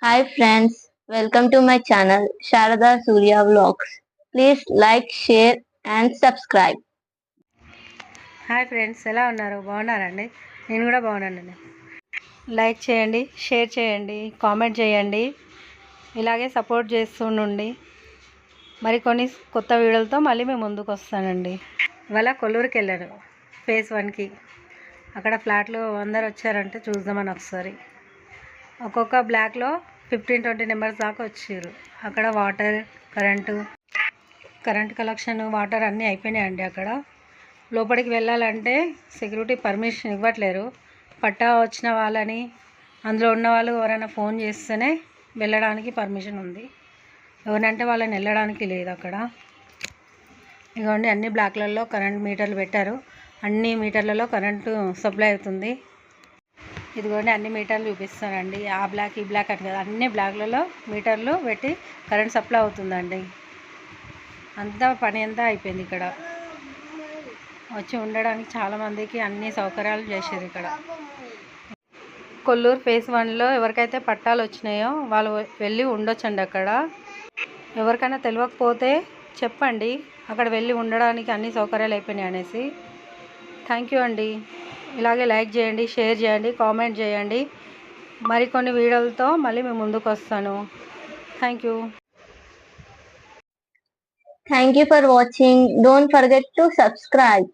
Hi friends, welcome to my channel Sharada Surya Vlogs. Please like, share and subscribe. Hi friends, ఎలా ఉన్నారు? బాగున్నారండి? నేను కూడా బాగున్నానండి. లైక్ చేయండి, షేర్ చేయండి, కామెంట్ చేయండి, ఇలాగే సపోర్ట్ చేస్తుండండి. మరికొన్ని కొత్త వీడియోలతో మళ్ళీ మేము ముందుకు వస్తానండి. ఇవాళ కొల్లూరుకి వెళ్ళాను ఫేజ్ 1కి. అక్కడ ఫ్లాట్లు అందరు వచ్చారంటే చూద్దామని ఒకసారి. ఒక్కొక్క బ్లాక్లో 15-20 నెంబర్స్ దాకా వచ్చారు. అక్కడ వాటర్, కరెంట్ కలెక్షన్, వాటర్ అన్నీ అయిపోయినాయండి. అక్కడ లోపలికి వెళ్ళాలంటే సెక్యూరిటీ పర్మిషన్ ఇవ్వట్లేరు. పట్టా వచ్చిన వాళ్ళని, అందులో ఉన్న వాళ్ళు ఎవరైనా ఫోన్ చేస్తేనే వెళ్ళడానికి పర్మిషన్ ఉంది. ఎవరంటే వాళ్ళని వెళ్ళడానికి లేదు అక్కడ. ఇదిగోండి, అన్ని బ్లాక్లలో కరెంట్ మీటర్లు పెట్టారు. అన్ని మీటర్లలో కరెంటు సప్లై అవుతుంది. ఇదిగోండి, అన్ని మీటర్లు చూపిస్తానండి. ఆ బ్లాక్, ఈ బ్లాక్ అని కదా, అన్ని బ్లాక్లలో మీటర్లు పెట్టి కరెంట్ సప్లై అవుతుందండి. అంతా పని అంతా అయిపోయింది. ఇక్కడ వచ్చి ఉండడానికి చాలామందికి అన్ని సౌకర్యాలు చేశారు. ఇక్కడ కొల్లూరు ఫేజ్ 1లో ఎవరికైతే పట్టాలు వచ్చినాయో వాళ్ళు వెళ్ళి ఉండొచ్చండి. అక్కడ ఎవరికైనా తెలియకపోతే చెప్పండి, అక్కడ వెళ్ళి ఉండడానికి అన్ని సౌకర్యాలు అయిపోయినాయి అనేసి. థ్యాంక్ యూ అండి. ఇలాగే లైక్ చేయండి, షేర్ చేయండి, కామెంట్ చేయండి. మరికొన్ని వీడియోలతో మళ్ళీ మేము ముందుకు వస్తాను. Thank you. Thank you for watching. Don't forget to subscribe.